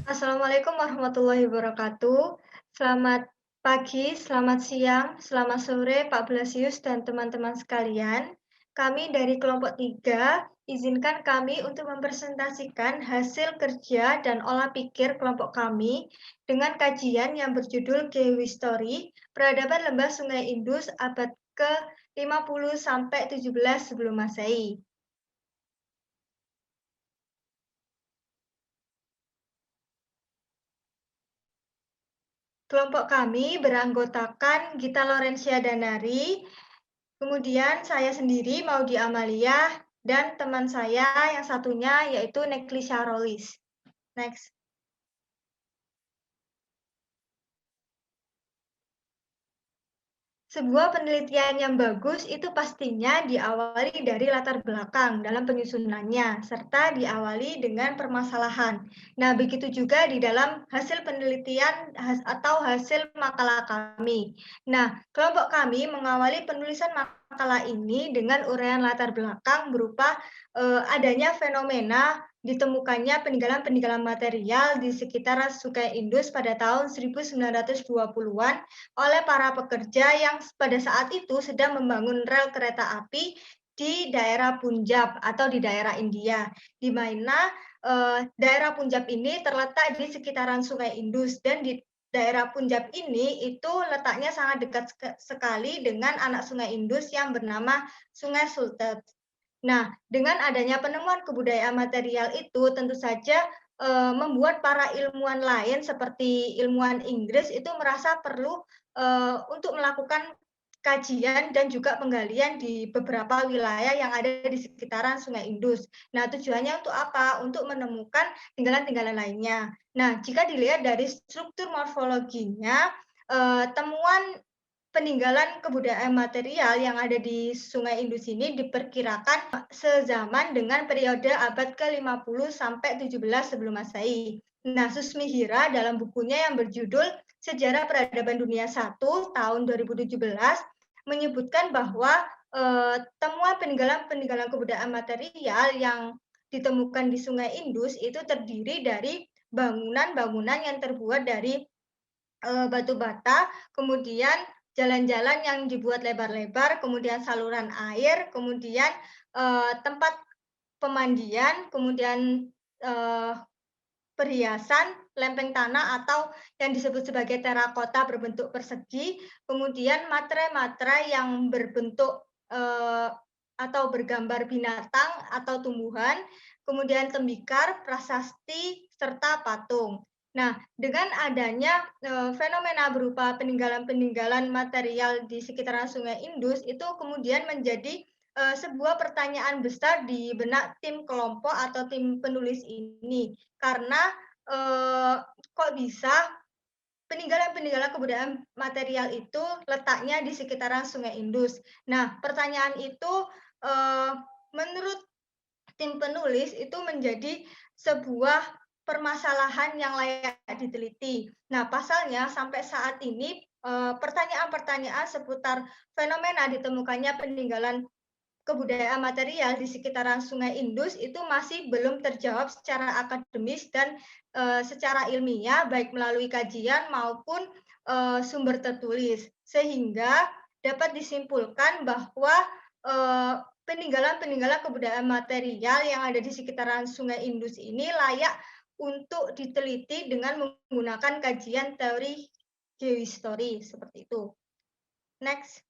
Assalamualaikum warahmatullahi wabarakatuh. Selamat pagi, selamat siang, selamat sore Pak Blasius dan teman-teman sekalian. Kami dari kelompok 3 izinkan kami untuk mempresentasikan hasil kerja dan olah pikir kelompok kami dengan kajian yang berjudul Geohistory, Peradaban Lembah Sungai Indus abad ke-50 sampai 17 sebelum Masehi. Kelompok kami beranggotakan Gita Lorencia Danari, kemudian saya sendiri Maudy Amalia, dan teman saya yang satunya yaitu Neklisha Rolis. Next. Sebuah penelitian yang bagus itu pastinya diawali dari latar belakang dalam penyusunannya, serta diawali dengan permasalahan. Nah, begitu juga di dalam hasil penelitian atau hasil makalah kami. Nah, kelompok kami mengawali penulisan makalah ini dengan uraian latar belakang berupa adanya fenomena ditemukannya peninggalan-peninggalan material di sekitar Sungai Indus pada tahun 1920-an oleh para pekerja yang pada saat itu sedang membangun rel kereta api di daerah Punjab atau di daerah India, di mana daerah Punjab ini terletak di sekitaran Sungai Indus dan di daerah Punjab ini itu letaknya sangat dekat sekali dengan anak Sungai Indus yang bernama Sungai Sultan. Nah, dengan adanya penemuan kebudayaan material itu tentu saja membuat para ilmuwan lain seperti ilmuwan Inggris itu merasa perlu untuk melakukan kajian dan juga penggalian di beberapa wilayah yang ada di sekitaran Sungai Indus. Nah, tujuannya untuk apa? Untuk menemukan tinggalan-tinggalan lainnya. Nah, jika dilihat dari struktur morfologinya, temuan peninggalan kebudayaan material yang ada di Sungai Indus ini diperkirakan sezaman dengan periode abad ke-50 sampai 17 sebelum Masehi. Nah, Susmi Hira dalam bukunya yang berjudul Sejarah Peradaban Dunia 1 tahun 2017 menyebutkan bahwa temuan peninggalan-peninggalan kebudayaan material yang ditemukan di Sungai Indus itu terdiri dari bangunan-bangunan yang terbuat dari batu bata, kemudian jalan-jalan yang dibuat lebar-lebar, kemudian saluran air, kemudian tempat pemandian, kemudian perhiasan, lempeng tanah atau yang disebut sebagai terakota berbentuk persegi, kemudian materai-materai yang berbentuk atau bergambar binatang atau tumbuhan, kemudian tembikar, prasasti, serta patung. Nah, dengan adanya fenomena berupa peninggalan-peninggalan material di sekitaran Sungai Indus itu kemudian menjadi sebuah pertanyaan besar di benak tim kelompok atau tim penulis ini. Karena kok bisa peninggalan-peninggalan kebudayaan material itu letaknya di sekitaran Sungai Indus. Nah, pertanyaan itu menurut tim penulis itu menjadi sebuah permasalahan yang layak diteliti. Nah, pasalnya sampai saat ini pertanyaan-pertanyaan seputar fenomena ditemukannya peninggalan kebudayaan material di sekitaran Sungai Indus itu masih belum terjawab secara akademis dan secara ilmiah, baik melalui kajian maupun sumber tertulis, sehingga dapat disimpulkan bahwa peninggalan-peninggalan kebudayaan material yang ada di sekitaran Sungai Indus ini layak untuk diteliti dengan menggunakan kajian teori geohistory seperti itu. Next.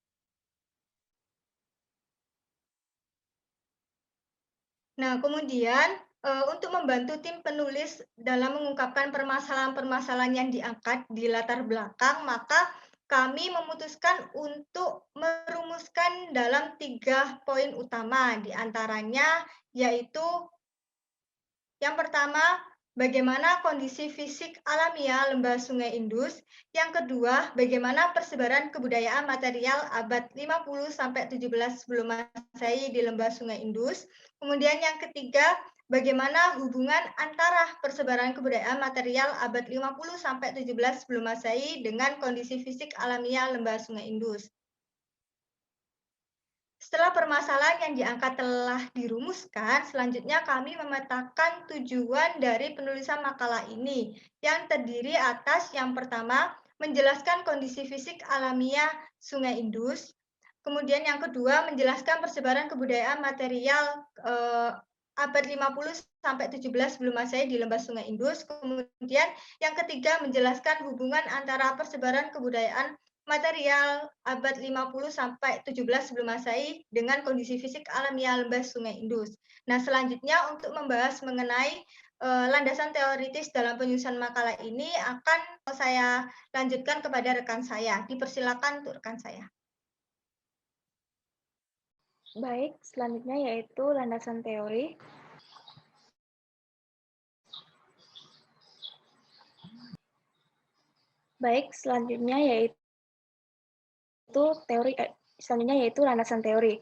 Nah, kemudian untuk membantu tim penulis dalam mengungkapkan permasalahan-permasalahan yang diangkat di latar belakang, maka kami memutuskan untuk merumuskan dalam 3 poin utama, di antaranya yaitu yang pertama, bagaimana kondisi fisik alamiah lembah Sungai Indus. Yang kedua, bagaimana persebaran kebudayaan material abad 50 sampai 17 sebelum Masehi di lembah Sungai Indus. Kemudian yang ketiga, bagaimana hubungan antara persebaran kebudayaan material abad 50 sampai 17 sebelum Masehi dengan kondisi fisik alamiah lembah Sungai Indus. Setelah permasalahan yang diangkat telah dirumuskan, selanjutnya kami memetakan tujuan dari penulisan makalah ini, yang terdiri atas yang pertama, menjelaskan kondisi fisik alamiah Sungai Indus. Kemudian yang kedua, menjelaskan persebaran kebudayaan material abad 50 sampai 17 sebelum Masehi di lembah Sungai Indus. Kemudian yang ketiga, menjelaskan hubungan antara persebaran kebudayaan material abad 50 sampai 17 sebelum Masehi dengan kondisi fisik alamiah lembah Sungai Indus. Nah, selanjutnya untuk membahas mengenai landasan teoritis dalam penyusunan makalah ini akan saya lanjutkan kepada rekan saya. Dipersilakan untuk rekan saya. Baik, selanjutnya yaitu landasan teori. Baik, selanjutnya yaitu landasan teori.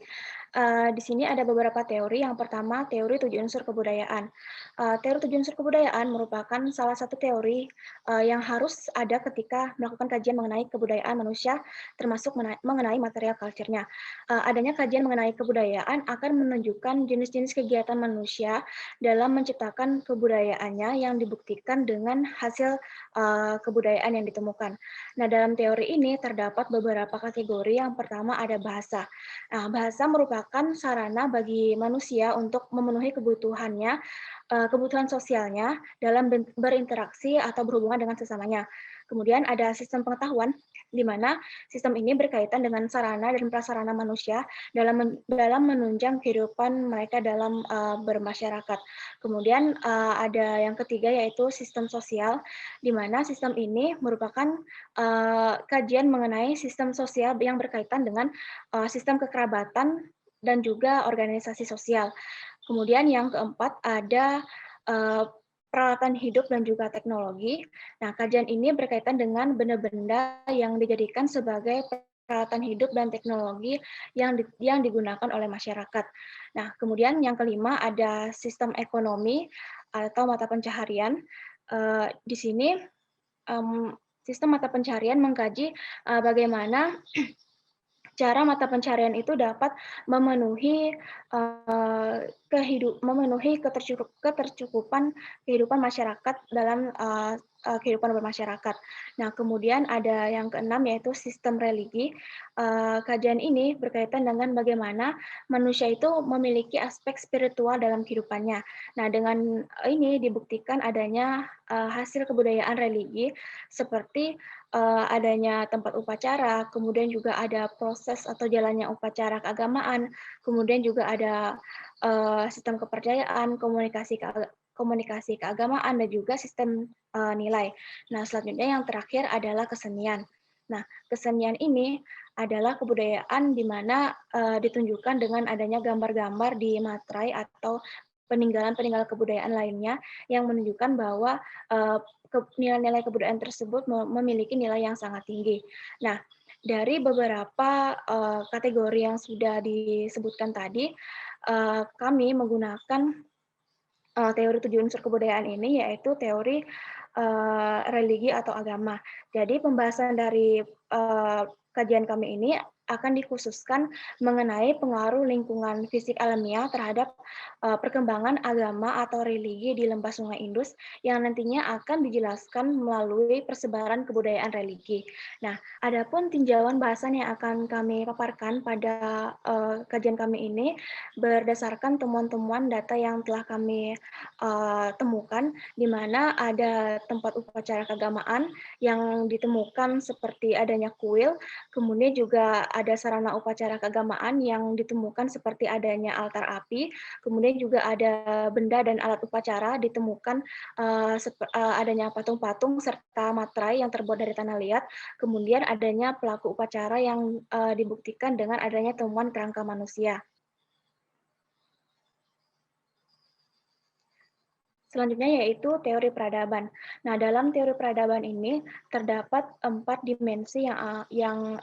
Di sini ada beberapa teori. Yang pertama, teori 7 unsur kebudayaan. Teori 7 unsur kebudayaan merupakan salah satu teori yang harus ada ketika melakukan kajian mengenai kebudayaan manusia, termasuk mengenai material culture-nya. Adanya kajian mengenai kebudayaan akan menunjukkan jenis-jenis kegiatan manusia dalam menciptakan kebudayaannya yang dibuktikan dengan hasil kebudayaan yang ditemukan. Nah, dalam teori ini terdapat beberapa kategori. Yang pertama ada bahasa. Nah, bahasa merupakan sarana bagi manusia untuk memenuhi kebutuhannya, kebutuhan sosialnya dalam berinteraksi atau berhubungan dengan sesamanya. Kemudian ada sistem pengetahuan, di mana sistem ini berkaitan dengan sarana dan prasarana manusia dalam menunjang kehidupan mereka dalam bermasyarakat. Kemudian ada yang ketiga yaitu sistem sosial, di mana sistem ini merupakan kajian mengenai sistem sosial yang berkaitan dengan sistem kekerabatan dan juga organisasi sosial. Kemudian yang keempat ada peralatan hidup dan juga teknologi. Nah, kajian ini berkaitan dengan benda-benda yang dijadikan sebagai peralatan hidup dan teknologi yang digunakan oleh masyarakat. Nah, kemudian yang kelima ada sistem ekonomi atau mata pencaharian. Di sini sistem mata pencaharian mengkaji bagaimana cara mata pencaharian itu dapat memenuhi ketercukupan kehidupan masyarakat dalam kehidupan bermasyarakat. Nah, kemudian ada yang keenam yaitu sistem religi. Kajian ini berkaitan dengan bagaimana manusia itu memiliki aspek spiritual dalam kehidupannya. Nah, dengan ini dibuktikan adanya hasil kebudayaan religi seperti adanya tempat upacara, kemudian juga ada proses atau jalannya upacara keagamaan, kemudian juga ada sistem kepercayaan, komunikasi keagamaan, dan juga sistem nilai. Nah, selanjutnya yang terakhir adalah kesenian. Nah, kesenian ini adalah kebudayaan di mana ditunjukkan dengan adanya gambar-gambar di materai atau peninggalan-peninggalan kebudayaan lainnya yang menunjukkan bahwa nilai-nilai kebudayaan tersebut memiliki nilai yang sangat tinggi. Nah, dari beberapa kategori yang sudah disebutkan tadi, kami menggunakan teori 7 unsur kebudayaan ini, yaitu teori religi atau agama. Jadi pembahasan dari kajian kami ini akan dikhususkan mengenai pengaruh lingkungan fisik alamiah terhadap perkembangan agama atau religi di lembah Sungai Indus yang nantinya akan dijelaskan melalui persebaran kebudayaan religi. Nah, adapun tinjauan bahasan yang akan kami paparkan pada kajian kami ini berdasarkan temuan-temuan data yang telah kami temukan, di mana ada tempat upacara keagamaan yang ditemukan seperti adanya kuil, kemudian juga ada sarana upacara keagamaan yang ditemukan seperti adanya altar api, kemudian juga ada benda dan alat upacara ditemukan adanya patung-patung serta materai yang terbuat dari tanah liat, kemudian adanya pelaku upacara yang dibuktikan dengan adanya temuan kerangka manusia. Selanjutnya yaitu teori peradaban. Nah, dalam teori peradaban ini terdapat 4 dimensi yang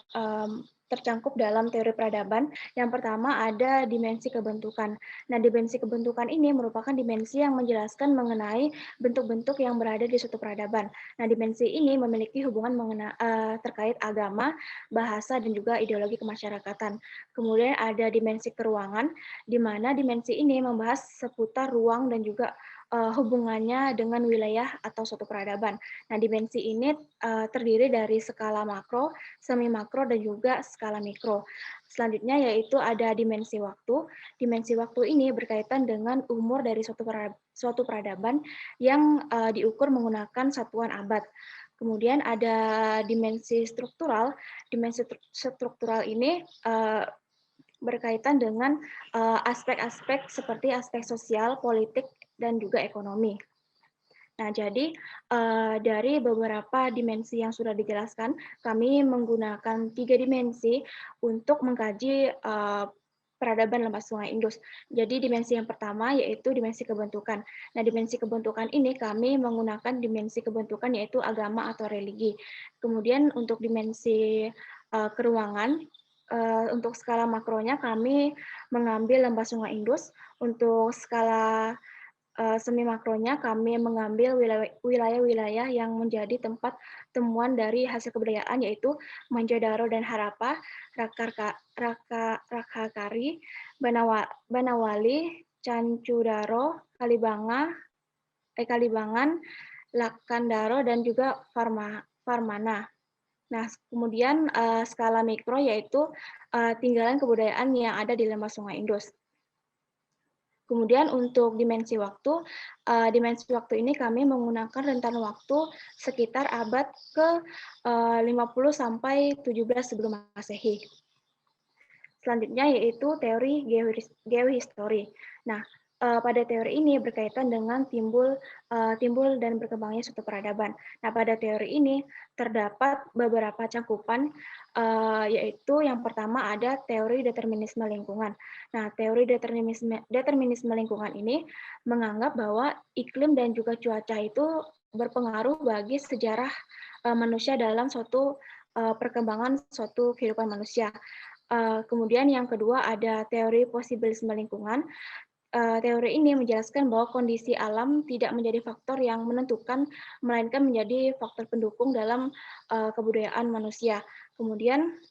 tercangkup dalam teori peradaban. Yang pertama ada dimensi kebentukan. Nah, dimensi kebentukan ini merupakan dimensi yang menjelaskan mengenai bentuk-bentuk yang berada di suatu peradaban. Nah, dimensi ini memiliki hubungan terkait agama, bahasa, dan juga ideologi kemasyarakatan. Kemudian ada dimensi keruangan, di mana dimensi ini membahas seputar ruang dan juga hubungannya dengan wilayah atau suatu peradaban. Nah, dimensi ini terdiri dari skala makro, semi makro, dan juga skala mikro. Selanjutnya yaitu ada dimensi waktu. Dimensi waktu ini berkaitan dengan umur dari suatu peradaban yang diukur menggunakan satuan abad. Kemudian ada dimensi struktural. Dimensi struktural ini berkaitan dengan aspek-aspek seperti aspek sosial, politik, dan juga ekonomi. Nah, jadi dari beberapa dimensi yang sudah dijelaskan, kami menggunakan 3 dimensi untuk mengkaji peradaban lembah Sungai Indus. Jadi dimensi yang pertama yaitu dimensi kebentukan. Nah, dimensi kebentukan ini kami menggunakan dimensi kebentukan yaitu agama atau religi. Kemudian untuk dimensi keruangan, untuk skala makronya kami mengambil lembah Sungai Indus. Untuk skala semi makronya kami mengambil wilayah-wilayah yang menjadi tempat temuan dari hasil kebudayaan yaitu Manjadaro dan Harappa, Rakhakari, Banawali, Cancudaro, Kalibangan, Lakandaro, dan juga Farmana. Nah, kemudian skala mikro yaitu tinggalan kebudayaan yang ada di lembah Sungai Indus. Kemudian untuk dimensi waktu ini kami menggunakan rentan waktu sekitar abad ke-50 sampai 17 sebelum Masehi. Selanjutnya yaitu teori geohistory. Nah, pada teori ini berkaitan dengan timbul dan berkembangnya suatu peradaban. Nah, pada teori ini terdapat beberapa cakupan, yaitu yang pertama ada teori determinisme lingkungan. Nah, teori determinisme lingkungan ini menganggap bahwa iklim dan juga cuaca itu berpengaruh bagi sejarah manusia dalam suatu perkembangan suatu kehidupan manusia. Kemudian yang kedua ada teori posibilisme lingkungan. Teori ini menjelaskan bahwa kondisi alam tidak menjadi faktor yang menentukan, melainkan menjadi faktor pendukung dalam kebudayaan manusia. Kemudian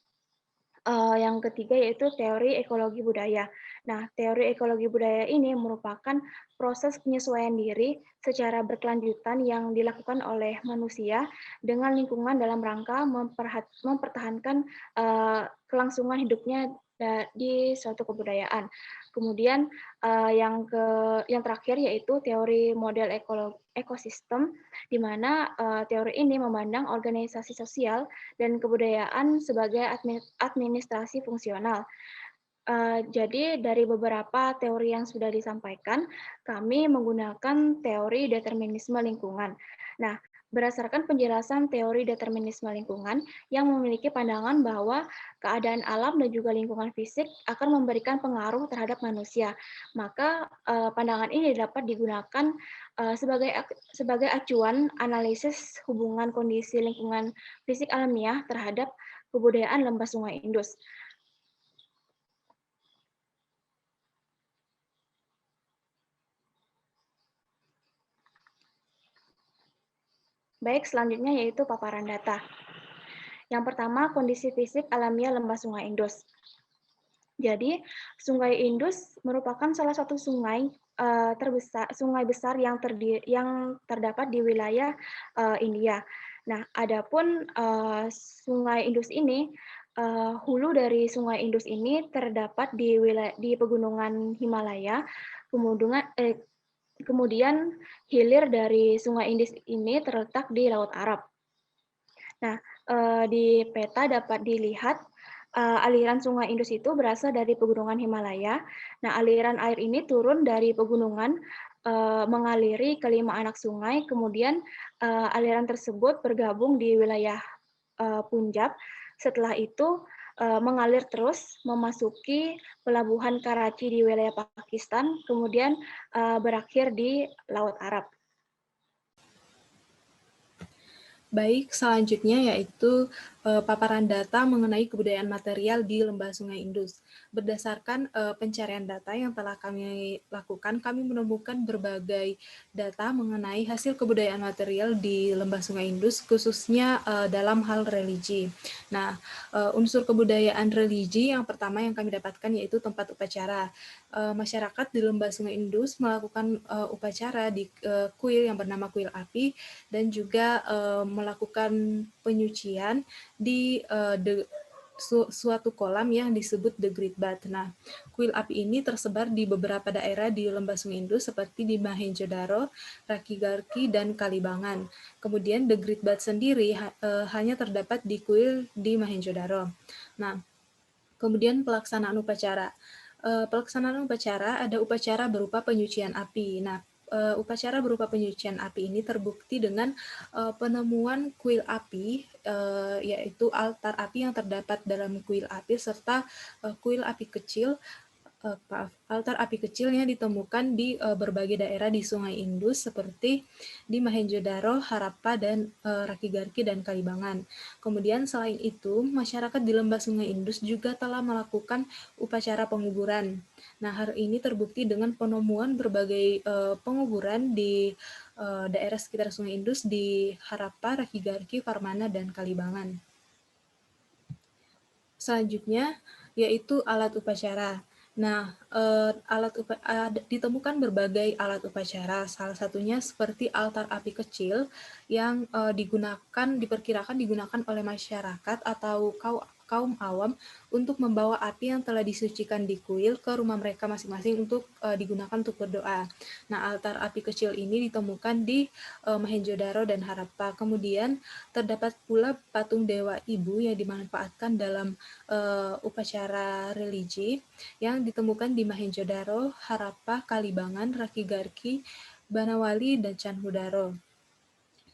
yang ketiga yaitu teori ekologi budaya. Nah, teori ekologi budaya ini merupakan proses penyesuaian diri secara berkelanjutan yang dilakukan oleh manusia dengan lingkungan dalam rangka mempertahankan kelangsungan hidupnya di suatu kebudayaan. Kemudian yang terakhir yaitu teori model ekosistem, di mana teori ini memandang organisasi sosial dan kebudayaan sebagai administrasi fungsional. Jadi dari beberapa teori yang sudah disampaikan, kami menggunakan teori determinisme lingkungan. Nah, berdasarkan penjelasan teori determinisme lingkungan yang memiliki pandangan bahwa keadaan alam dan juga lingkungan fisik akan memberikan pengaruh terhadap manusia. Maka pandangan ini dapat digunakan sebagai acuan analisis hubungan kondisi lingkungan fisik alamiah terhadap kebudayaan lembah Sungai Indus. Baik, selanjutnya yaitu paparan data. Yang pertama, kondisi fisik alamiah lembah Sungai Indus. Jadi, Sungai Indus merupakan salah satu sungai besar yang terdapat di wilayah India. Nah, adapun Sungai Indus ini, hulu dari Sungai Indus ini terdapat di pegunungan Himalaya, kemudian hilir dari Sungai Indus ini terletak di Laut Arab. Nah, di peta dapat dilihat aliran Sungai Indus itu berasal dari pegunungan Himalaya. Nah, aliran air ini turun dari pegunungan mengaliri kelima anak sungai, kemudian aliran tersebut bergabung di wilayah Punjab. Setelah itu mengalir terus memasuki pelabuhan Karachi di wilayah Pakistan, kemudian berakhir di Laut Arab. Baik, selanjutnya yaitu paparan data mengenai kebudayaan material di Lembah Sungai Indus. Berdasarkan pencarian data yang telah kami lakukan, kami menemukan berbagai data mengenai hasil kebudayaan material di Lembah Sungai Indus, khususnya dalam hal religi. Nah, unsur kebudayaan religi yang pertama yang kami dapatkan yaitu tempat upacara. Masyarakat di Lembah Sungai Indus melakukan upacara di kuil yang bernama kuil api dan juga melakukan penyucian di suatu kolam yang disebut The Great Bath. Nah, kuil api ini tersebar di beberapa daerah di Lembah Sungai Indus seperti di Mohenjo-daro, Rakigarki, dan Kalibangan. Kemudian The Great Bath sendiri hanya terdapat di kuil di Mohenjo-daro. Nah, kemudian pelaksanaan upacara. Pelaksanaan upacara ada upacara berupa penyucian api. Nah, upacara berupa penyucian api ini terbukti dengan penemuan kuil api, yaitu altar api yang terdapat dalam kuil api serta kuil api kecil. Altar api kecil yang ditemukan di berbagai daerah di Sungai Indus seperti di Mohenjo-daro, Harappa, dan Rakigarki dan Kalibangan. Kemudian selain itu, masyarakat di Lembah Sungai Indus juga telah melakukan upacara penguburan. Nah, hal ini terbukti dengan penemuan berbagai penguburan di daerah sekitar Sungai Indus di Harappa, Rakigarki, Farmana, dan Kalibangan. Selanjutnya yaitu alat upacara. Nah, ditemukan berbagai alat upacara, salah satunya seperti altar api kecil yang diperkirakan digunakan oleh masyarakat atau kaum awam untuk membawa api yang telah disucikan di kuil ke rumah mereka masing-masing untuk digunakan untuk berdoa. Nah, altar api kecil ini ditemukan di Mohenjo-daro dan Harappa. Kemudian terdapat pula patung Dewa Ibu yang dimanfaatkan dalam upacara religi yang ditemukan di Mohenjo-daro, Harappa, Kalibangan, Rakigarki, Banawali, dan Candhudaro.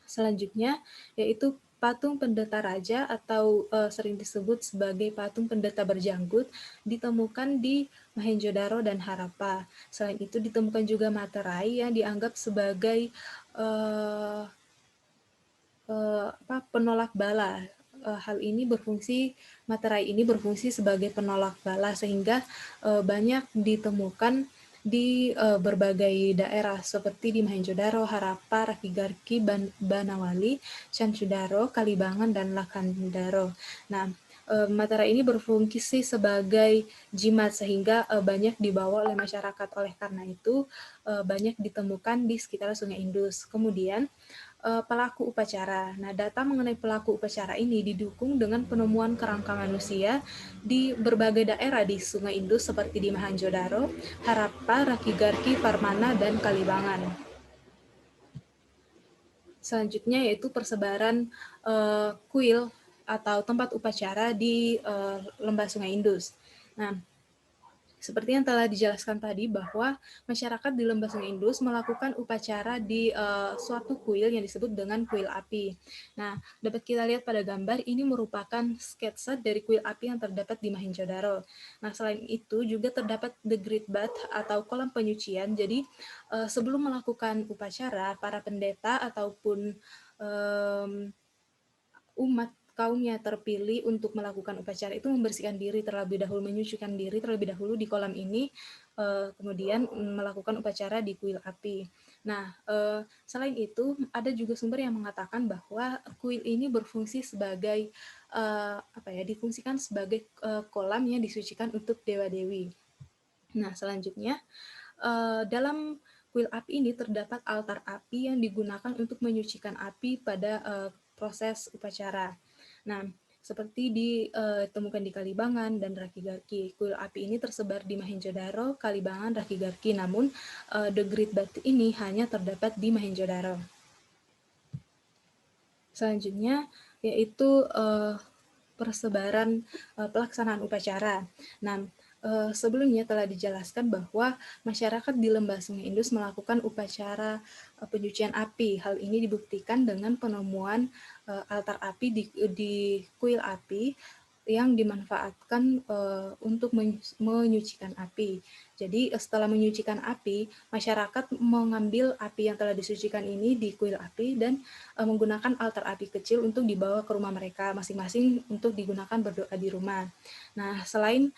Selanjutnya yaitu patung pendeta raja atau sering disebut sebagai patung pendeta berjanggut ditemukan di Mohenjo-daro dan Harappa. Selain itu ditemukan juga materai yang dianggap sebagai penolak bala. Hal ini materai ini berfungsi sebagai penolak bala sehingga banyak ditemukan di berbagai daerah seperti di Mohenjo-daro, Harappa, Rakigarki, Banawali, Candhudaro, Kalibangan, dan Lakandaro. Nah, materai ini berfungsi sebagai jimat sehingga banyak dibawa oleh masyarakat. Oleh karena itu banyak ditemukan di sekitar Sungai Indus. Kemudian pelaku upacara. Nah, data mengenai pelaku upacara ini didukung dengan penemuan kerangka manusia di berbagai daerah di Sungai Indus seperti di Mohenjo-daro, Harappa, Rakigarki, Farmana, dan Kalibangan. Selanjutnya yaitu persebaran kuil atau tempat upacara di Lembah Sungai Indus. Nah, seperti yang telah dijelaskan tadi bahwa masyarakat di Lembah Sungai Indus melakukan upacara di suatu kuil yang disebut dengan kuil api. Nah, dapat kita lihat pada gambar ini merupakan sketsa dari kuil api yang terdapat di Mohenjo-daro. Nah, selain itu juga terdapat The Great Bath atau kolam penyucian. Jadi, sebelum melakukan upacara, para pendeta ataupun umat kaumnya terpilih untuk melakukan upacara itu membersihkan diri terlebih dahulu, menyucikan diri terlebih dahulu di kolam ini, kemudian melakukan upacara di kuil api. Nah, selain itu ada juga sumber yang mengatakan bahwa kuil ini berfungsi sebagai difungsikan sebagai kolam yang disucikan untuk dewa-dewi. Nah, selanjutnya dalam kuil api ini terdapat altar api yang digunakan untuk menyucikan api pada proses upacara. Nah, seperti ditemukan di Kalibangan dan Rakigarki. Kuil api ini tersebar di Mohenjo-daro, Kalibangan, Rakigarki, namun The Great Bath ini hanya terdapat di Mohenjo-daro. Selanjutnya yaitu persebaran pelaksanaan upacara. Nah, sebelumnya telah dijelaskan bahwa masyarakat di Lembah Sungai Indus melakukan upacara penyucian api. Hal ini dibuktikan dengan penemuan altar api di kuil api yang dimanfaatkan untuk menyucikan api. Jadi setelah menyucikan api, masyarakat mengambil api yang telah disucikan ini di kuil api dan menggunakan altar api kecil untuk dibawa ke rumah mereka masing-masing untuk digunakan berdoa di rumah. Nah, selain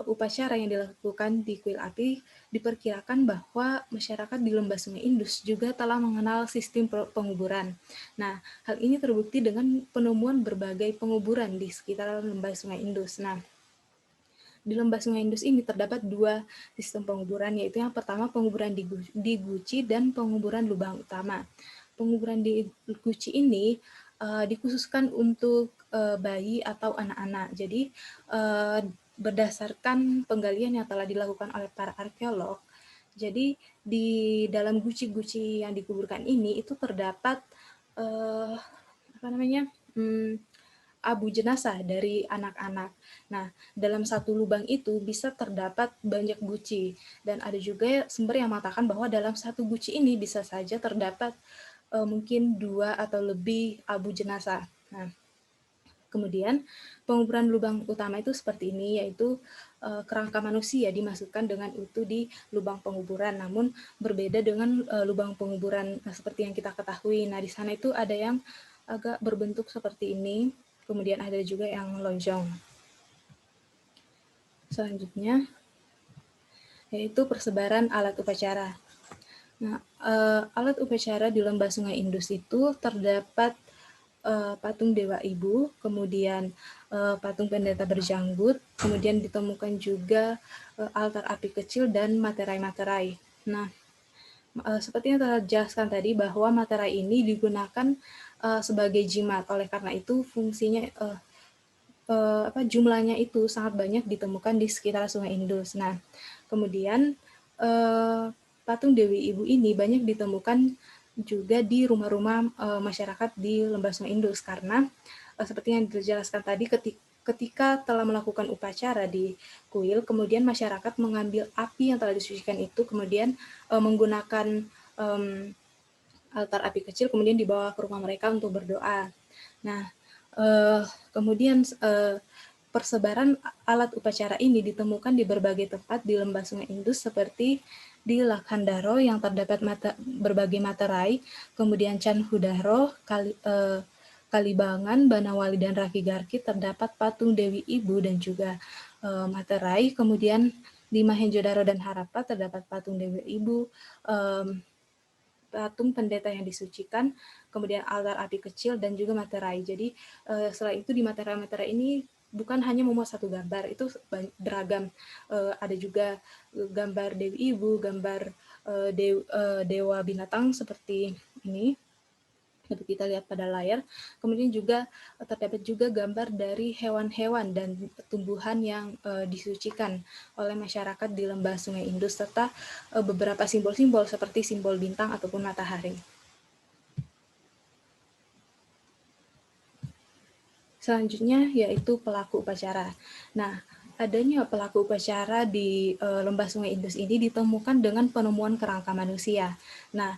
upacara yang dilakukan di kuil api, diperkirakan bahwa masyarakat di Lembah Sungai Indus juga telah mengenal sistem penguburan. Nah, hal ini terbukti dengan penemuan berbagai penguburan di sekitar Lembah Sungai Indus. Nah, di Lembah Sungai Indus ini terdapat dua sistem penguburan, yaitu yang pertama penguburan di Guci dan penguburan lubang utama. Penguburan di Guci ini dikhususkan untuk bayi atau anak-anak. Jadi berdasarkan penggalian yang telah dilakukan oleh para arkeolog, jadi di dalam guci-guci yang dikuburkan ini itu terdapat abu jenazah dari anak-anak. Nah, dalam satu lubang itu bisa terdapat banyak guci, dan ada juga sumber yang mengatakan bahwa dalam satu guci ini bisa saja terdapat mungkin 2 atau lebih abu jenazah. Nah, kemudian penguburan lubang utama itu seperti ini, yaitu kerangka manusia dimasukkan dengan utuh di lubang penguburan, namun berbeda dengan lubang penguburan seperti yang kita ketahui. Nah, di sana itu ada yang agak berbentuk seperti ini, kemudian ada juga yang lonjong. Selanjutnya, yaitu persebaran alat upacara. Nah, alat upacara di Lembah Sungai Indus itu terdapat patung Dewa Ibu, kemudian patung pendeta berjanggut, kemudian ditemukan juga altar api kecil dan materai-materai. Nah, seperti yang telah dijelaskan tadi bahwa materai ini digunakan sebagai jimat, oleh karena itu fungsinya jumlahnya itu sangat banyak ditemukan di sekitar Sungai Indus. Nah, kemudian patung Dewi Ibu ini banyak ditemukan juga di rumah-rumah masyarakat di Lembah Sungai Indus, karena seperti yang dijelaskan tadi, ketika telah melakukan upacara di kuil, kemudian masyarakat mengambil api yang telah disucikan itu, kemudian menggunakan altar api kecil, kemudian dibawa ke rumah mereka untuk berdoa. Nah, kemudian persebaran alat upacara ini ditemukan di berbagai tempat di Lembah Sungai Indus, seperti di Lakhandaro yang terdapat berbagai materai, kemudian Canhudaro, Kalibangan, Banawali, dan Rakigarki terdapat patung Dewi Ibu dan juga materai. Kemudian di Mahenjo-daro dan Harappa terdapat patung Dewi Ibu, patung pendeta yang disucikan, kemudian altar api kecil, dan juga materai. Jadi setelah itu di materai-materai ini bukan hanya memuat satu gambar, itu beragam. Ada juga gambar Dewi Ibu, gambar dewa binatang seperti ini, dapat kita lihat pada layar. Kemudian juga terdapat juga gambar dari hewan-hewan dan tumbuhan yang disucikan oleh masyarakat di Lembah Sungai Indus, serta beberapa simbol-simbol seperti simbol bintang ataupun matahari. Selanjutnya yaitu pelaku upacara. Nah, adanya pelaku upacara di Lembah Sungai Indus ini ditemukan dengan penemuan kerangka manusia. Nah,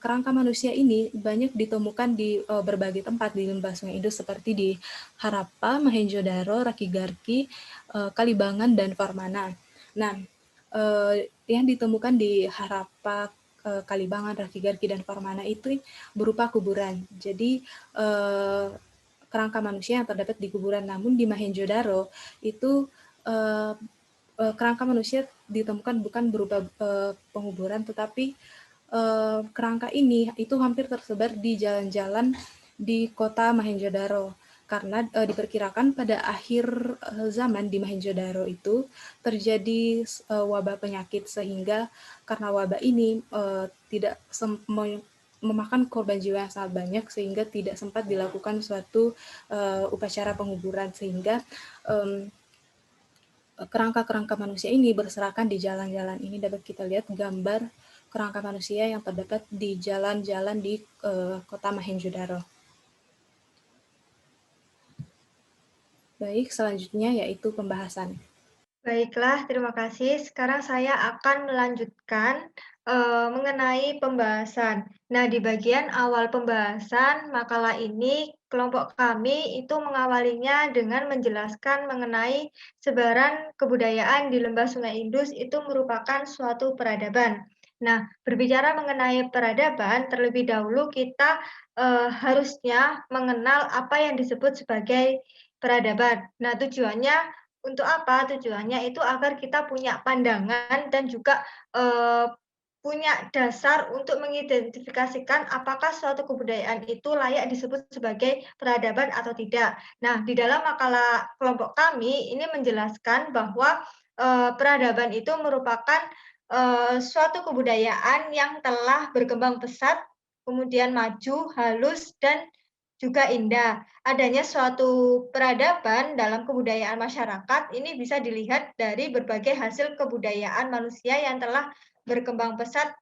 kerangka manusia ini banyak ditemukan di berbagai tempat di Lembah Sungai Indus, seperti di Harappa, Mahenjo-daro, Rakigarki, Kalibangan, dan Farmana. Nah, yang ditemukan di Harappa, Kalibangan, Rakigarki, dan Farmana itu berupa kuburan. Jadi kerangka manusia yang terdapat di kuburan. Namun di Mahenjo-daro itu kerangka manusia ditemukan bukan berupa penguburan, tetapi kerangka ini itu hampir tersebar di jalan-jalan di kota Mahenjo-daro, karena diperkirakan pada akhir zaman di Mahenjo-daro itu terjadi wabah penyakit, sehingga karena wabah ini tidak memakan korban jiwa yang sangat banyak, sehingga tidak sempat dilakukan suatu upacara penguburan, sehingga kerangka-kerangka manusia ini berserakan di jalan-jalan. Ini dapat kita lihat gambar kerangka manusia yang terdapat di jalan-jalan di kota Mahenjo-daro. Baik, selanjutnya yaitu pembahasan. Baiklah, terima kasih. Sekarang saya akan melanjutkan mengenai pembahasan. Nah, di bagian awal pembahasan makalah ini, kelompok kami itu mengawalinya dengan menjelaskan mengenai sebaran kebudayaan di Lembah Sungai Indus itu merupakan suatu peradaban. Nah, berbicara mengenai peradaban, terlebih dahulu kita harusnya mengenal apa yang disebut sebagai peradaban. Nah, tujuannya untuk apa? Tujuannya itu agar kita punya pandangan dan juga, punya dasar untuk mengidentifikasikan apakah suatu kebudayaan itu layak disebut sebagai peradaban atau tidak. Nah, di dalam makalah kelompok kami ini menjelaskan bahwa, peradaban itu merupakan, suatu kebudayaan yang telah berkembang pesat, kemudian maju, halus, dan juga indah. Adanya suatu peradaban dalam kebudayaan masyarakat ini bisa dilihat dari berbagai hasil kebudayaan manusia yang telah berkembang pesat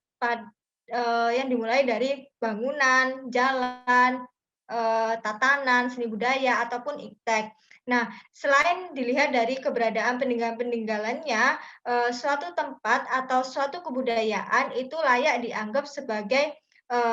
yang dimulai dari bangunan, jalan, tatanan, seni budaya, ataupun iptek. Nah, selain dilihat dari keberadaan peninggalan-peninggalannya, suatu tempat atau suatu kebudayaan itu layak dianggap sebagai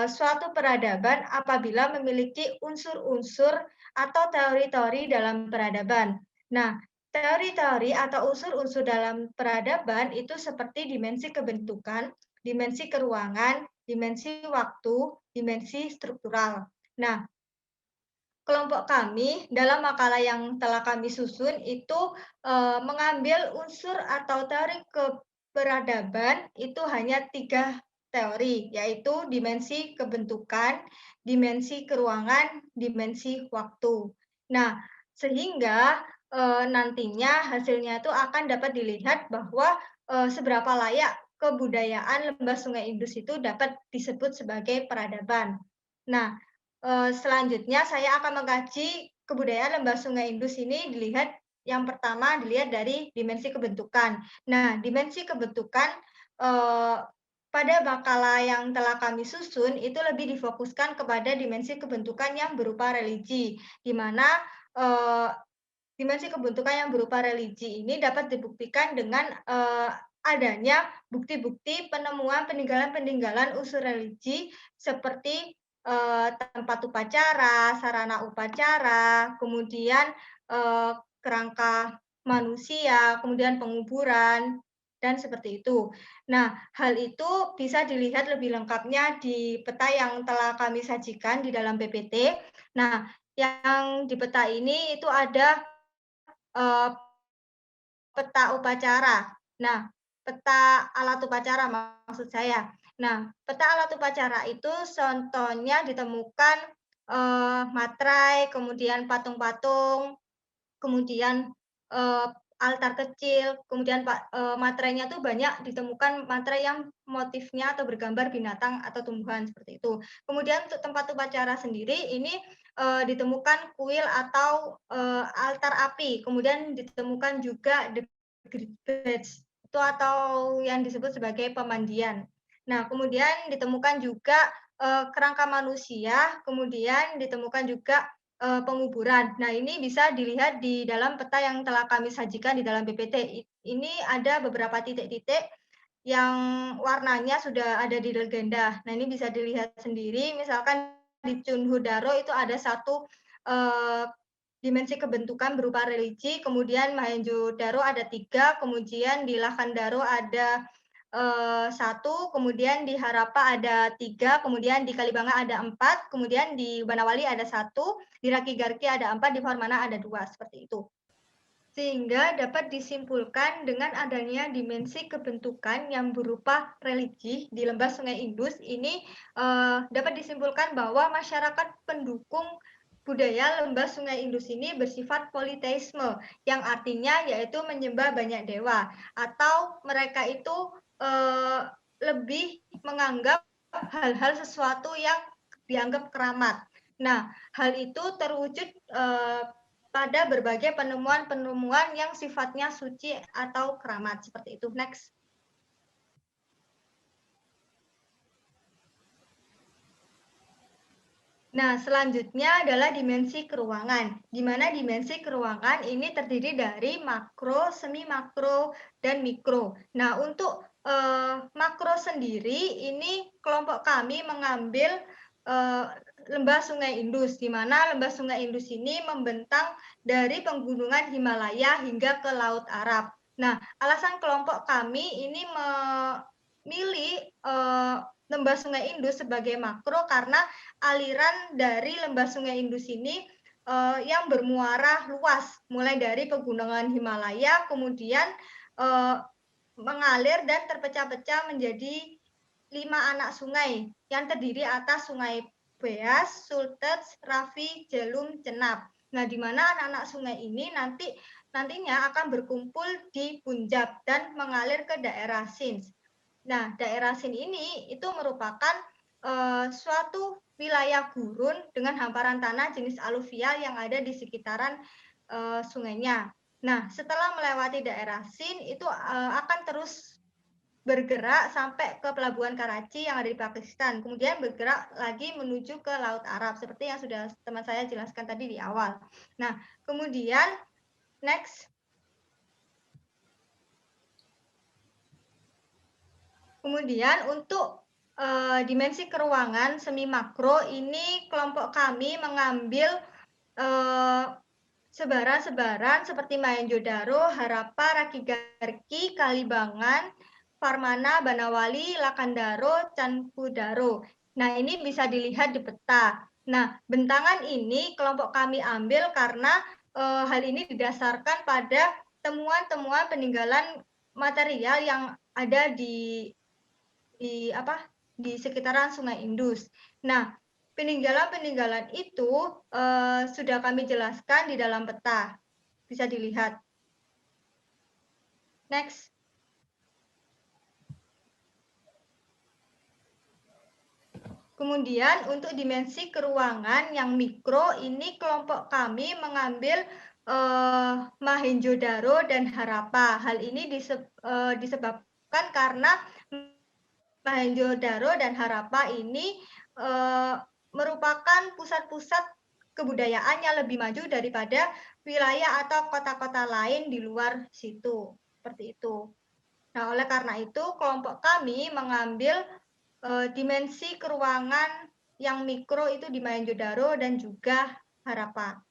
suatu peradaban apabila memiliki unsur-unsur atau teori-teori dalam peradaban. Nah, teori-teori atau unsur-unsur dalam peradaban itu seperti dimensi kebentukan, dimensi keruangan, dimensi waktu, dimensi struktural. Nah, kelompok kami dalam makalah yang telah kami susun itu mengambil unsur atau teori keberadaban itu hanya 3 teori, yaitu dimensi kebentukan, dimensi keruangan, dimensi waktu. Nah, sehingga nantinya hasilnya itu akan dapat dilihat bahwa seberapa layak kebudayaan Lembah Sungai Indus itu dapat disebut sebagai peradaban. Nah, selanjutnya saya akan mengkaji kebudayaan Lembah Sungai Indus ini yang pertama dilihat dari dimensi kebentukan. Nah, dimensi kebentukan, eee, pada makalah yang telah kami susun itu lebih difokuskan kepada dimensi kebentukan yang berupa religi, di mana, eee, dimensi kebentukan yang berupa religi ini dapat dibuktikan dengan, adanya bukti-bukti penemuan peninggalan-peninggalan unsur religi seperti, tempat upacara, sarana upacara, kemudian, kerangka manusia, kemudian penguburan, dan seperti itu. Nah, hal itu bisa dilihat lebih lengkapnya di peta yang telah kami sajikan di dalam PPT. Nah, yang di peta ini itu ada Eee, peta upacara. Nah, peta alat upacara maksud saya. Nah, peta alat upacara itu contohnya ditemukan, materai, kemudian patung-patung, kemudian, eee, altar kecil, kemudian materainya tuh banyak ditemukan materai yang motifnya atau bergambar binatang atau tumbuhan, seperti itu. Kemudian untuk tempat upacara sendiri ini, ditemukan kuil atau, altar api, kemudian ditemukan juga the great bridge itu atau yang disebut sebagai pemandian. Nah, kemudian ditemukan juga, kerangka manusia, kemudian ditemukan juga penguburan. Nah, ini bisa dilihat di dalam peta yang telah kami sajikan di dalam PPT. Ini ada beberapa titik-titik yang warnanya sudah ada di legenda. Nah, ini bisa dilihat sendiri, misalkan di Cunhu Daro itu ada satu dimensi kebentukan berupa religi, kemudian Mohenjo-daro ada 3, kemudian di Lakandaro ada 1, kemudian di Harappa ada 3, kemudian di Kalibangan ada 4, kemudian di Banawali ada 1, di Rakigarki ada 4, di Farmana ada 2, seperti itu. Sehingga dapat disimpulkan dengan adanya dimensi kebentukan yang berupa religi di Lembah Sungai Indus ini dapat disimpulkan bahwa masyarakat pendukung budaya Lembah Sungai Indus ini bersifat politeisme, yang artinya yaitu menyembah banyak dewa, atau mereka itu lebih menganggap hal-hal sesuatu yang dianggap keramat. Nah, hal itu terwujud pada berbagai penemuan-penemuan yang sifatnya suci atau keramat, seperti itu. Next. Nah, selanjutnya adalah dimensi keruangan, di mana dimensi keruangan ini terdiri dari makro, semi makro, dan mikro. Nah, untuk makro sendiri, ini kelompok kami mengambil lembah Sungai Indus, di mana lembah Sungai Indus ini membentang dari pegunungan Himalaya hingga ke Laut Arab. Nah, alasan kelompok kami ini memilih lembah Sungai Indus sebagai makro karena aliran dari lembah Sungai Indus ini yang bermuara luas, mulai dari pegunungan Himalaya, kemudian mengalir dan terpecah-pecah menjadi 5 anak sungai yang terdiri atas Sungai Beas, Sultets, Rafi, Jelum, Cenap. Nah, di mana anak-anak sungai ini nantinya akan berkumpul di Punjab dan mengalir ke daerah Sindh. Nah, daerah Sindh ini itu merupakan suatu wilayah gurun dengan hamparan tanah jenis aluvial yang ada di sekitaran sungainya. Nah, setelah melewati daerah Sindh itu akan terus bergerak sampai ke pelabuhan Karachi yang ada di Pakistan, kemudian bergerak lagi menuju ke Laut Arab seperti yang sudah teman saya jelaskan tadi di awal. Nah, kemudian next. Kemudian untuk dimensi keruangan semi makro ini kelompok kami mengambil sebaran-sebaran seperti Mohenjo-daro, Harappa, Rakigarki, Kalibangan, Farmana, Banawali, Lakandaro, Cankudaro. Nah, ini bisa dilihat di peta. Nah, bentangan ini kelompok kami ambil karena hal ini didasarkan pada temuan-temuan peninggalan material yang ada di sekitaran Sungai Indus. Nah, peninggalan-peninggalan itu sudah kami jelaskan di dalam peta. Bisa dilihat. Next. Kemudian untuk dimensi keruangan yang mikro ini kelompok kami mengambil Mohenjo-daro dan Harappa. Hal ini disebabkan karena Mohenjo-daro dan Harappa ini merupakan pusat-pusat kebudayaan yang lebih maju daripada wilayah atau kota-kota lain di luar situ. Seperti itu. Nah, oleh karena itu kelompok kami mengambil dimensi keruangan yang mikro itu di Mohenjo-daro dan juga Harappa.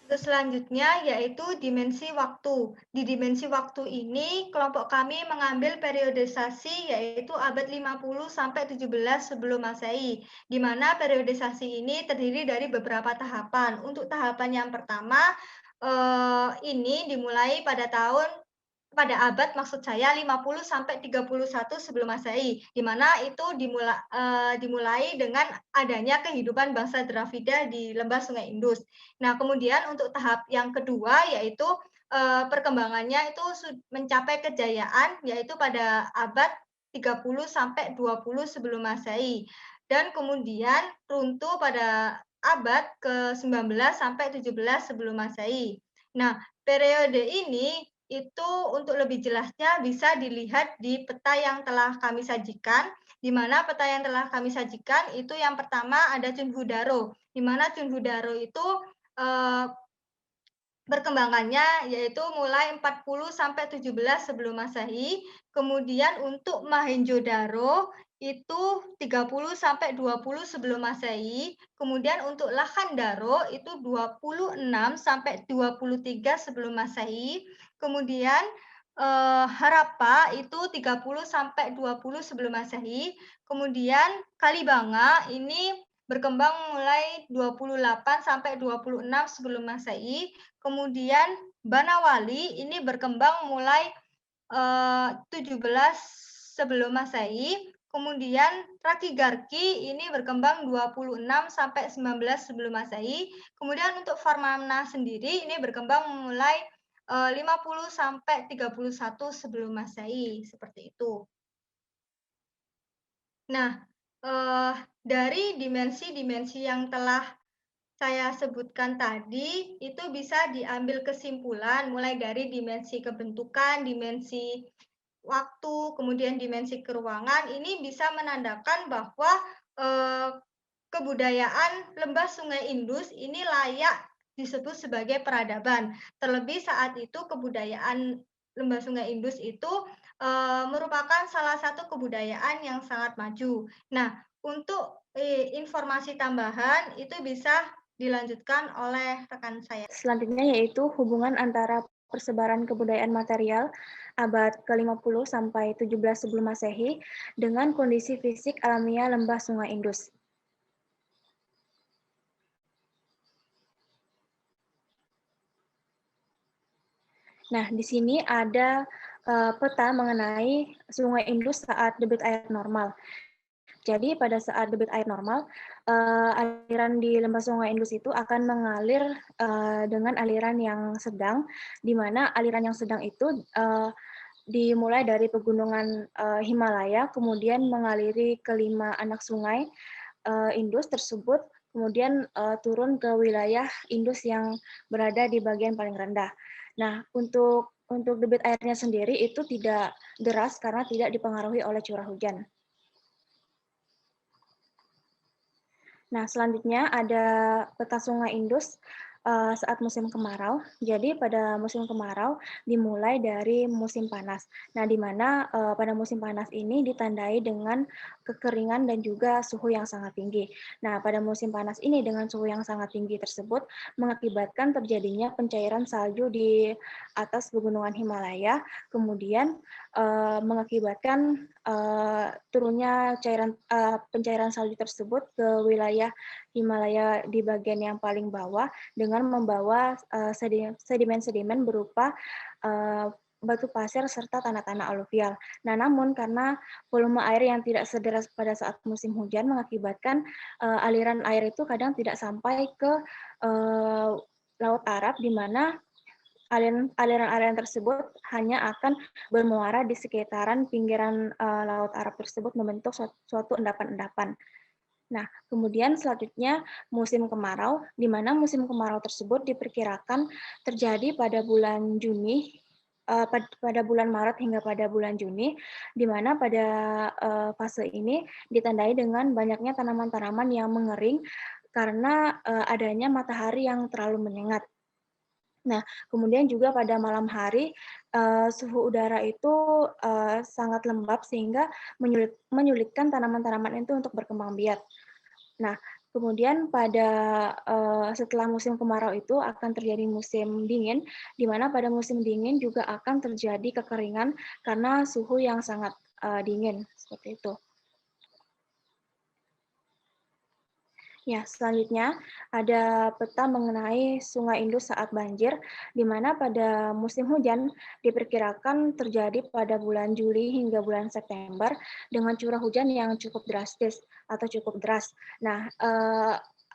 Selanjutnya yaitu dimensi waktu. Di dimensi waktu ini kelompok kami mengambil periodisasi yaitu abad 50 sampai 17 sebelum Masehi, di mana periodisasi ini terdiri dari beberapa tahapan. Untuk tahapan yang pertama ini dimulai pada abad maksud saya 50 sampai 31 sebelum Masehi, di mana itu dimulai dengan adanya kehidupan bangsa Dravida di lembah Sungai Indus. Nah, kemudian untuk tahap yang kedua yaitu perkembangannya itu mencapai kejayaan yaitu pada abad 30 sampai 20 sebelum Masehi. Dan kemudian runtuh pada abad ke-19 sampai 17 sebelum Masehi. Nah, periode ini itu untuk lebih jelasnya bisa dilihat di peta yang telah kami sajikan, di mana peta yang telah kami sajikan itu yang pertama ada Cunhudaro, di mana Cunhudaro itu perkembangannya yaitu mulai 40 sampai 17 sebelum Masehi. Kemudian untuk Mohenjo-daro itu 30 sampai 20 sebelum Masehi. Kemudian untuk Lakandaro itu 26 sampai 23 sebelum Masehi. Kemudian Harappa itu 30 sampai 20 sebelum Masehi. Kemudian Kalibanga ini berkembang mulai 28 sampai 26 sebelum Masehi. Kemudian Banawali ini berkembang mulai 17 sebelum Masehi. Kemudian Rakigarki ini berkembang 26 sampai 19 sebelum Masehi. Kemudian untuk Farmana sendiri ini berkembang mulai 50 sampai 31 sebelum Masehi, seperti itu. Nah, dari dimensi-dimensi yang telah saya sebutkan tadi, itu bisa diambil kesimpulan mulai dari dimensi kebentukan, dimensi waktu, kemudian dimensi keruangan, ini bisa menandakan bahwa kebudayaan lembah Sungai Indus ini layak disebut sebagai peradaban. Terlebih saat itu kebudayaan lembah Sungai Indus itu merupakan salah satu kebudayaan yang sangat maju. Nah, untuk informasi tambahan itu bisa dilanjutkan oleh rekan saya. Selanjutnya yaitu hubungan antara persebaran kebudayaan material abad ke-50 sampai 17 sebelum Masehi dengan kondisi fisik alamiah lembah Sungai Indus. Nah, di sini ada peta mengenai Sungai Indus saat debit air normal. Jadi pada saat debit air normal, aliran di lembah Sungai Indus itu akan mengalir dengan aliran yang sedang, di mana aliran yang sedang itu dimulai dari pegunungan Himalaya, kemudian mengaliri kelima anak sungai Indus tersebut, kemudian turun ke wilayah Indus yang berada di bagian paling rendah. Nah, untuk debit airnya sendiri itu tidak deras karena tidak dipengaruhi oleh curah hujan. Nah, selanjutnya ada peta Sungai Indus saat musim kemarau. Jadi pada musim kemarau dimulai dari musim panas. Nah, di mana pada musim panas ini ditandai dengan kekeringan dan juga suhu yang sangat tinggi. Nah, pada musim panas ini dengan suhu yang sangat tinggi tersebut mengakibatkan terjadinya pencairan salju di atas pegunungan Himalaya, kemudian mengakibatkan turunnya pencairan salju tersebut ke wilayah Himalaya di bagian yang paling bawah dengan membawa sedimen-sedimen berupa batu pasir serta tanah-tanah aluvial. Nah, namun karena volume air yang tidak sederas pada saat musim hujan mengakibatkan aliran air itu kadang tidak sampai ke Laut Arab, di mana aliran-aliran tersebut hanya akan bermuara di sekitaran pinggiran Laut Arab tersebut membentuk suatu endapan-endapan. Nah, kemudian selanjutnya musim kemarau, di mana musim kemarau tersebut diperkirakan terjadi pada bulan Juni, pada bulan Maret hingga pada bulan Juni, di mana pada fase ini ditandai dengan banyaknya tanaman-tanaman yang mengering karena adanya matahari yang terlalu menyengat. Nah, kemudian juga pada malam hari suhu udara itu sangat lembab sehingga menyulitkan tanaman-tanaman itu untuk berkembang biak. Nah, kemudian pada setelah musim kemarau itu akan terjadi musim dingin, di mana pada musim dingin juga akan terjadi kekeringan karena suhu yang sangat dingin, seperti itu. Ya, selanjutnya ada peta mengenai Sungai Indus saat banjir, di mana pada musim hujan diperkirakan terjadi pada bulan Juli hingga bulan September dengan curah hujan yang cukup drastis atau cukup deras. Nah,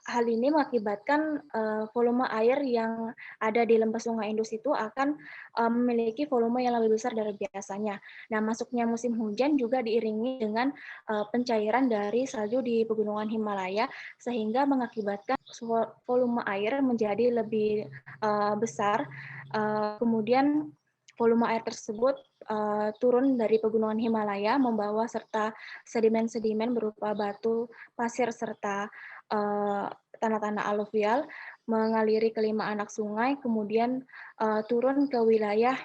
hal ini mengakibatkan volume air yang ada di lembah Sungai Indus itu akan memiliki volume yang lebih besar dari biasanya. Nah, masuknya musim hujan juga diiringi dengan pencairan dari salju di pegunungan Himalaya, sehingga mengakibatkan volume air menjadi lebih besar. Kemudian volume air tersebut turun dari pegunungan Himalaya membawa serta sedimen-sedimen berupa batu, pasir, serta tanah-tanah aluvial mengaliri kelima anak sungai, kemudian turun ke wilayah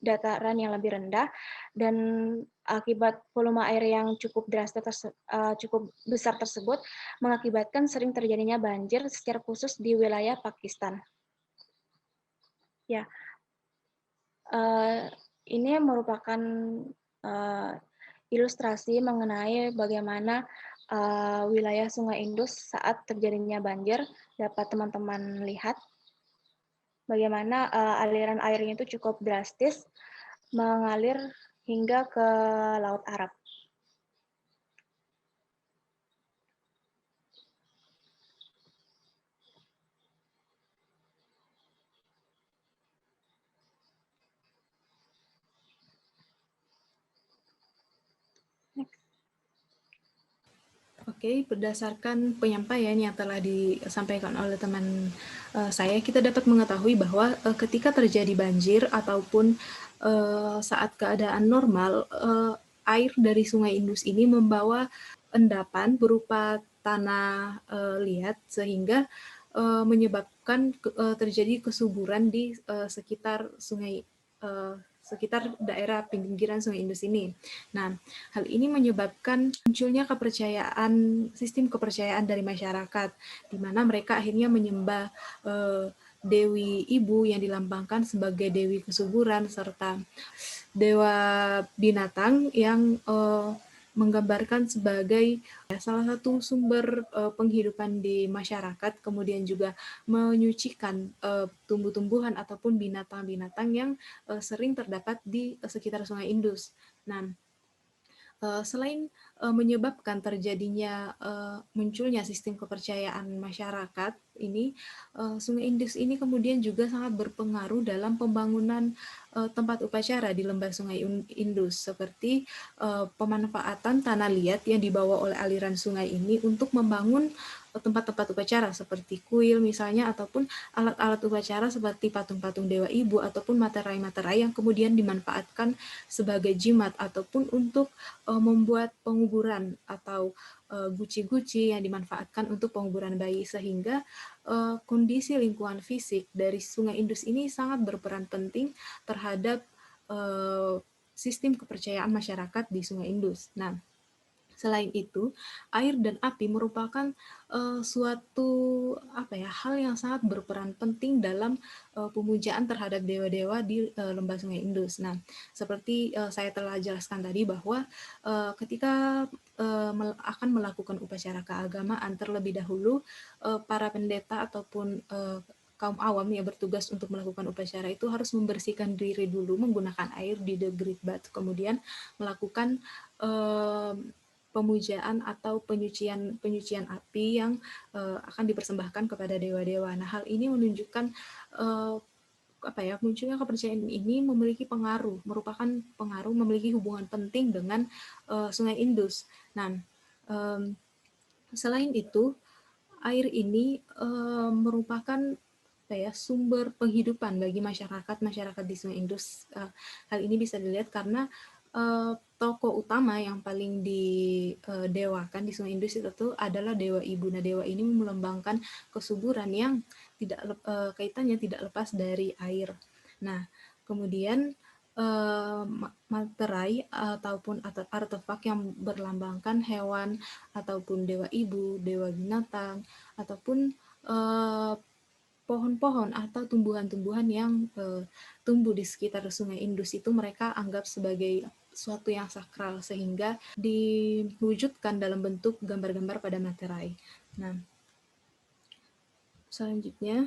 dataran yang lebih rendah, dan akibat volume air yang cukup drastis cukup besar tersebut mengakibatkan sering terjadinya banjir secara khusus di wilayah Pakistan. Ya, ini merupakan ilustrasi mengenai bagaimana wilayah Sungai Indus saat terjadinya banjir. Dapat teman-teman lihat bagaimana aliran airnya itu cukup drastis mengalir hingga ke Laut Arab. Oke, berdasarkan penyampaian yang telah disampaikan oleh teman saya, kita dapat mengetahui bahwa ketika terjadi banjir ataupun saat keadaan normal, air dari Sungai Indus ini membawa endapan berupa tanah liat sehingga menyebabkan terjadi kesuburan di sekitar sungai sekitar daerah pinggiran Sungai Indus ini. Nah, hal ini menyebabkan munculnya sistem kepercayaan dari masyarakat, di mana mereka akhirnya menyembah Dewi Ibu yang dilambangkan sebagai Dewi Kesuburan, serta Dewa Binatang yang menggambarkan sebagai salah satu sumber penghidupan di masyarakat, kemudian juga menyucikan tumbuh-tumbuhan ataupun binatang-binatang yang sering terdapat di sekitar Sungai Indus. Nah, selain menyebabkan terjadinya munculnya sistem kepercayaan masyarakat ini, Sungai Indus ini kemudian juga sangat berpengaruh dalam pembangunan tempat upacara di lembah Sungai Indus, seperti pemanfaatan tanah liat yang dibawa oleh aliran sungai ini untuk membangun tempat-tempat upacara seperti kuil misalnya, ataupun alat-alat upacara seperti patung-patung Dewa Ibu ataupun materai-materai yang kemudian dimanfaatkan sebagai jimat ataupun untuk membuat penguburan atau guci-guci yang dimanfaatkan untuk penguburan bayi, sehingga kondisi lingkungan fisik dari Sungai Indus ini sangat berperan penting terhadap sistem kepercayaan masyarakat di Sungai Indus. Nah, selain itu, air dan api merupakan suatu hal yang sangat berperan penting dalam pemujaan terhadap dewa-dewa di lembah Sungai Indus. Nah, seperti saya telah jelaskan tadi bahwa ketika akan melakukan upacara keagamaan, terlebih dahulu para pendeta ataupun kaum awam yang bertugas untuk melakukan upacara itu harus membersihkan diri dulu menggunakan air di the great bath, kemudian melakukan pemujaan atau penyucian api yang akan dipersembahkan kepada dewa-dewa. Nah, hal ini menunjukkan munculnya kepercayaan ini memiliki memiliki hubungan penting dengan Sungai Indus. Nah, selain itu, air ini merupakan sumber penghidupan bagi masyarakat di Sungai Indus. Hal ini bisa dilihat karena tokoh utama yang paling didewakan di Sungai Indus itu adalah Dewa Ibu. Nah, Dewa ini melambangkan kesuburan yang kaitannya tidak lepas dari air. Nah, kemudian materai ataupun artefak yang berlambangkan hewan ataupun Dewa Ibu, Dewa Binatang, ataupun pohon-pohon atau tumbuhan-tumbuhan yang tumbuh di sekitar Sungai Indus itu mereka anggap sebagai suatu yang sakral, sehingga diwujudkan dalam bentuk gambar-gambar pada materai. Nah, selanjutnya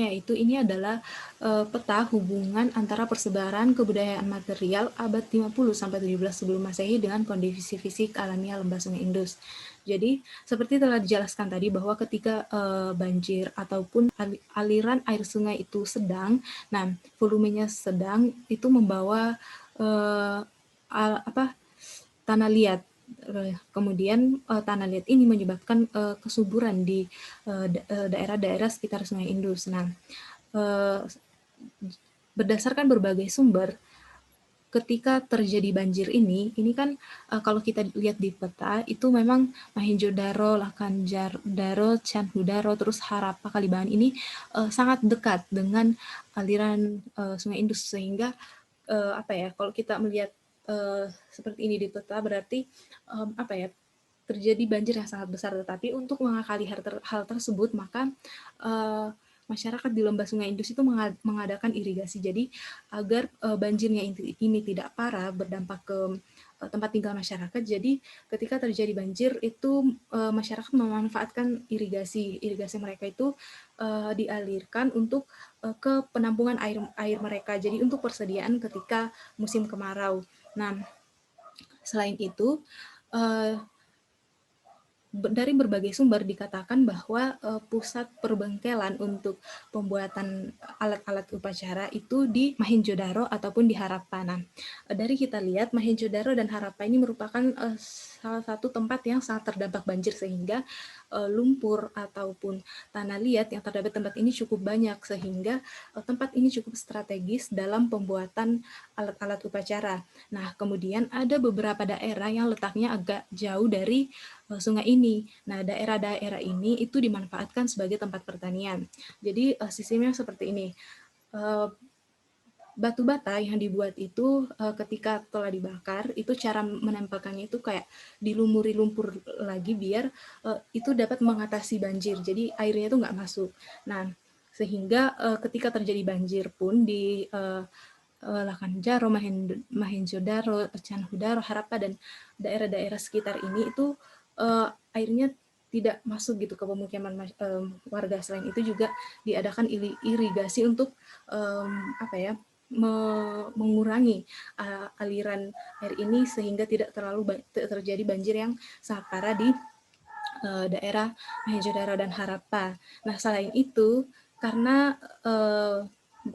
yaitu ini adalah peta hubungan antara persebaran kebudayaan material abad 50 sampai 17 sebelum Masehi dengan kondisi fisik alamiah lembah Sungai Indus. Jadi, seperti telah dijelaskan tadi bahwa ketika banjir ataupun aliran air sungai itu sedang, nah volumenya sedang, itu membawa tanah liat. Kemudian tanah liat ini menyebabkan kesuburan di daerah-daerah sekitar Sungai Indus. Nah, berdasarkan berbagai sumber, ketika terjadi banjir ini kan kalau kita lihat di peta itu memang Mohenjo-daro, Lakanjar-daro, Chandhu-daro, terus Harappa, Kalibangan ini sangat dekat dengan aliran Sungai Indus, sehingga kalau kita melihat seperti ini di peta berarti terjadi banjir yang sangat besar. Tetapi untuk mengakali hal tersebut, maka masyarakat di lembah Sungai Indus itu mengadakan irigasi. Jadi agar banjirnya ini tidak parah berdampak ke tempat tinggal masyarakat. Jadi ketika terjadi banjir itu masyarakat memanfaatkan irigasi mereka itu dialirkan untuk ke penampungan air mereka. Jadi untuk persediaan ketika musim kemarau. Nah, selain itu dari berbagai sumber dikatakan bahwa pusat perbengkelan untuk pembuatan alat-alat upacara itu di Mohenjo-daro ataupun di Harappa. Nah, dari kita lihat Mohenjo-daro dan Harappa ini merupakan salah satu tempat yang sangat terdampak banjir, sehingga lumpur ataupun tanah liat yang terdapat tempat ini cukup banyak, sehingga tempat ini cukup strategis dalam pembuatan alat-alat upacara. Nah, kemudian ada beberapa daerah yang letaknya agak jauh dari sungai ini. Nah, daerah-daerah ini itu dimanfaatkan sebagai tempat pertanian. Jadi sistemnya seperti ini. Batu bata yang dibuat itu ketika telah dibakar, itu cara menempelkannya itu kayak dilumuri lumpur lagi biar itu dapat mengatasi banjir. Jadi airnya itu nggak masuk. Nah, sehingga ketika terjadi banjir pun di Lakanjaro, Mohenjo-daro, Canggu-daro, Harappa, dan daerah-daerah sekitar ini itu airnya tidak masuk gitu ke pemukiman warga. Selain itu juga diadakan irigasi untuk mengurangi aliran air ini sehingga tidak terlalu terjadi banjir yang sangat parah di daerah Mohenjo-daro dan Harappa. Nah, selain itu, karena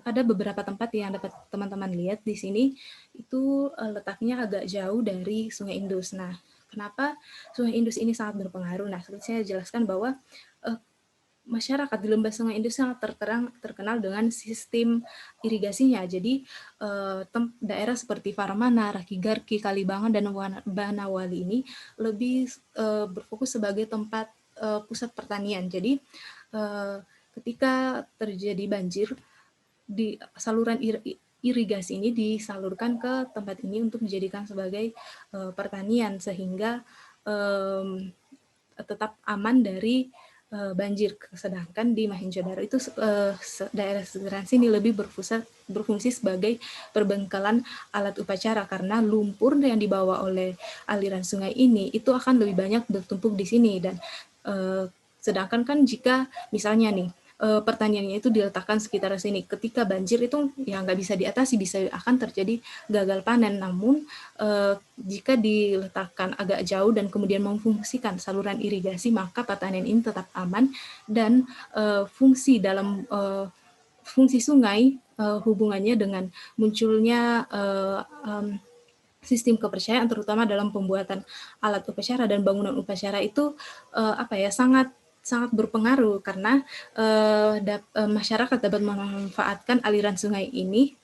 ada beberapa tempat yang dapat teman-teman lihat di sini, itu letaknya agak jauh dari Sungai Indus. Nah, kenapa Sungai Indus ini sangat berpengaruh? Nah, seperti saya jelaskan bahwa masyarakat di lembah Sungai Indus sangat terkenal dengan sistem irigasinya. Jadi daerah seperti Faramana, Rakigarki, Kalibangan, dan Banawali ini lebih berfokus sebagai tempat pusat pertanian. Jadi ketika terjadi banjir, di saluran irigasi ini disalurkan ke tempat ini untuk dijadikan sebagai pertanian, sehingga tetap aman dari banjir. Sedangkan di Mohenjo-daro itu daerah sekitaran sini lebih berfungsi sebagai perbengkelan alat upacara, karena lumpur yang dibawa oleh aliran sungai ini itu akan lebih banyak bertumpuk di sini. Dan sedangkan kan jika misalnya nih pertaniannya itu diletakkan sekitar sini, ketika banjir itu ya nggak bisa diatasi, bisa akan terjadi gagal panen. Namun jika diletakkan agak jauh dan kemudian memfungsikan saluran irigasi, maka pertanian ini tetap aman, dan fungsi dalam fungsi sungai hubungannya dengan munculnya sistem kepercayaan, terutama dalam pembuatan alat upacara dan bangunan upacara itu sangat berpengaruh, karena masyarakat dapat memanfaatkan aliran sungai ini,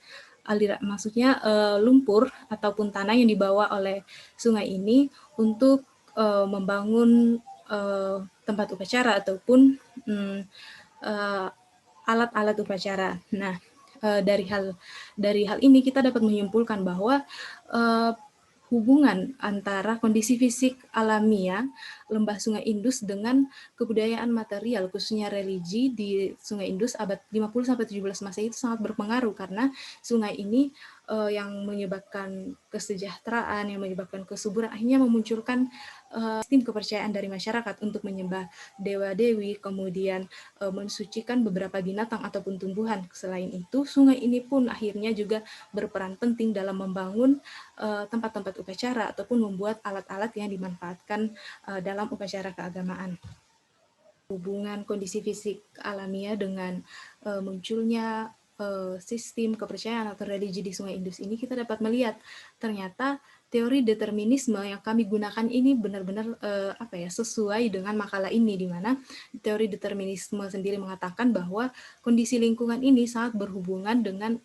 maksudnya lumpur ataupun tanah yang dibawa oleh sungai ini untuk membangun tempat upacara ataupun alat-alat upacara. Nah, dari hal ini kita dapat menyimpulkan bahwa hubungan antara kondisi fisik alamiah lembah Sungai Indus dengan kebudayaan material, khususnya religi di Sungai Indus abad 50-17 Masehi itu sangat berpengaruh, karena sungai ini yang menyebabkan kesejahteraan, yang menyebabkan kesuburan, akhirnya memunculkan sistem kepercayaan dari masyarakat untuk menyembah dewa-dewi, kemudian mensucikan beberapa binatang ataupun tumbuhan. Selain itu, sungai ini pun akhirnya juga berperan penting dalam membangun tempat-tempat upacara ataupun membuat alat-alat yang dimanfaatkan dalam upacara keagamaan. Hubungan kondisi fisik alamiah dengan munculnya sistem kepercayaan atau religi di Sungai Indus ini, kita dapat melihat ternyata teori determinisme yang kami gunakan ini benar-benar sesuai dengan makalah ini, di mana teori determinisme sendiri mengatakan bahwa kondisi lingkungan ini sangat berhubungan dengan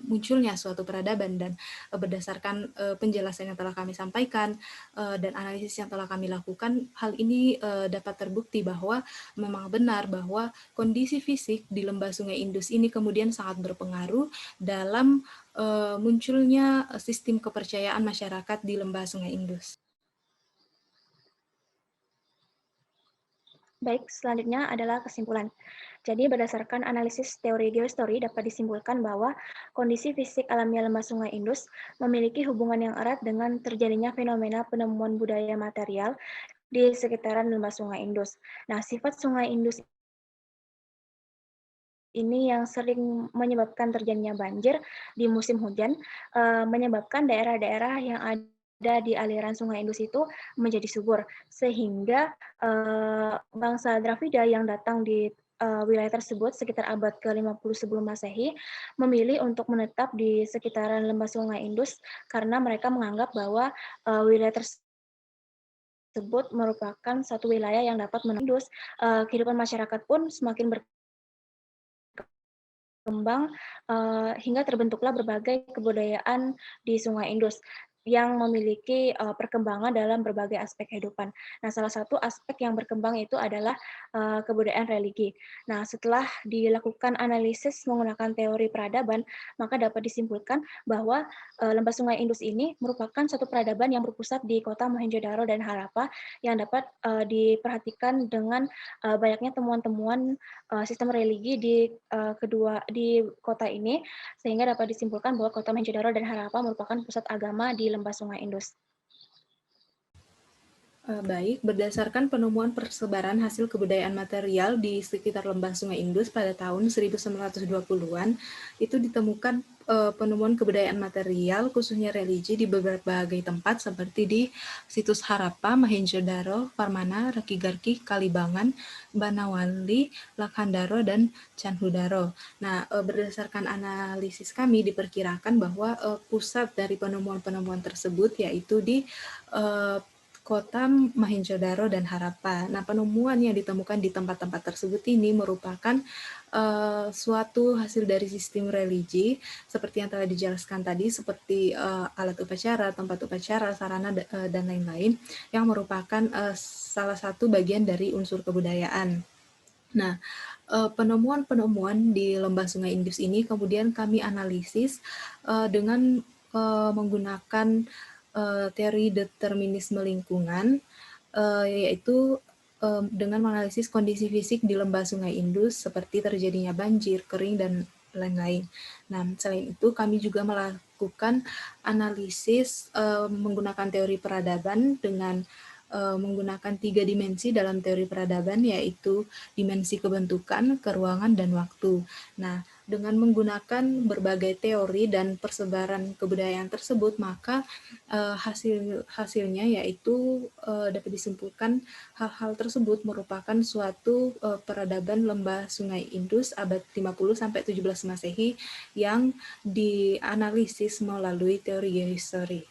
munculnya suatu peradaban. Dan berdasarkan penjelasan yang telah kami sampaikan dan analisis yang telah kami lakukan, hal ini dapat terbukti bahwa memang benar bahwa kondisi fisik di lembah Sungai Indus ini kemudian sangat berpengaruh dalam munculnya sistem kepercayaan masyarakat di lembah Sungai Indus. Baik, selanjutnya adalah kesimpulan. Jadi berdasarkan analisis teori geostory dapat disimpulkan bahwa kondisi fisik alamiah lembah Sungai Indus memiliki hubungan yang erat dengan terjadinya fenomena penemuan budaya material di sekitaran lembah Sungai Indus. Nah, sifat Sungai Indus ini yang sering menyebabkan terjadinya banjir di musim hujan, menyebabkan daerah-daerah yang ada di aliran Sungai Indus itu menjadi subur, sehingga bangsa Dravida yang datang di wilayah tersebut sekitar abad ke-50 sebelum Masehi memilih untuk menetap di sekitaran lembah Sungai Indus karena mereka menganggap bahwa wilayah tersebut merupakan satu wilayah yang dapat Indus. Kehidupan masyarakat pun semakin berkembang hingga terbentuklah berbagai kebudayaan di Sungai Indus yang memiliki perkembangan dalam berbagai aspek kehidupan. Nah, salah satu aspek yang berkembang itu adalah kebudayaan religi. Nah, setelah dilakukan analisis menggunakan teori peradaban, maka dapat disimpulkan bahwa lembah Sungai Indus ini merupakan satu peradaban yang berpusat di kota Mohenjo-daro dan Harappa yang dapat diperhatikan dengan banyaknya temuan-temuan sistem religi di kota ini, sehingga dapat disimpulkan bahwa kota Mohenjo-daro dan Harappa merupakan pusat agama di lembah Sungai Indus. Baik, berdasarkan penemuan persebaran hasil kebudayaan material di sekitar lembah Sungai Indus pada tahun 1920-an, itu ditemukan penemuan kebudayaan material, khususnya religi, di berbagai tempat seperti di situs Harappa, Mohenjo-daro, Farmana, Rakigarki, Kalibangan, Banawali, Lakhandaro, dan Candhudaro. Nah, berdasarkan analisis kami diperkirakan bahwa pusat dari penemuan-penemuan tersebut yaitu di kota Mohenjo-daro dan Harappa. Nah, penemuan yang ditemukan di tempat-tempat tersebut ini merupakan suatu hasil dari sistem religi, seperti yang telah dijelaskan tadi, seperti alat upacara, tempat upacara, sarana, dan lain-lain, yang merupakan salah satu bagian dari unsur kebudayaan. Nah, penemuan-penemuan di lembah Sungai Indus ini kemudian kami analisis dengan menggunakan teori determinisme lingkungan, yaitu dengan menganalisis kondisi fisik di lembah Sungai Indus seperti terjadinya banjir, kering, dan lain-lain. Nah, selain itu kami juga melakukan analisis menggunakan teori peradaban dengan menggunakan 3 dimensi dalam teori peradaban, yaitu dimensi kebentukan, keruangan, dan waktu. Nah, dengan menggunakan berbagai teori dan persebaran kebudayaan tersebut, maka hasilnya yaitu dapat disimpulkan hal-hal tersebut merupakan suatu peradaban lembah Sungai Indus abad 50-17 Masehi yang dianalisis melalui teori geohistory.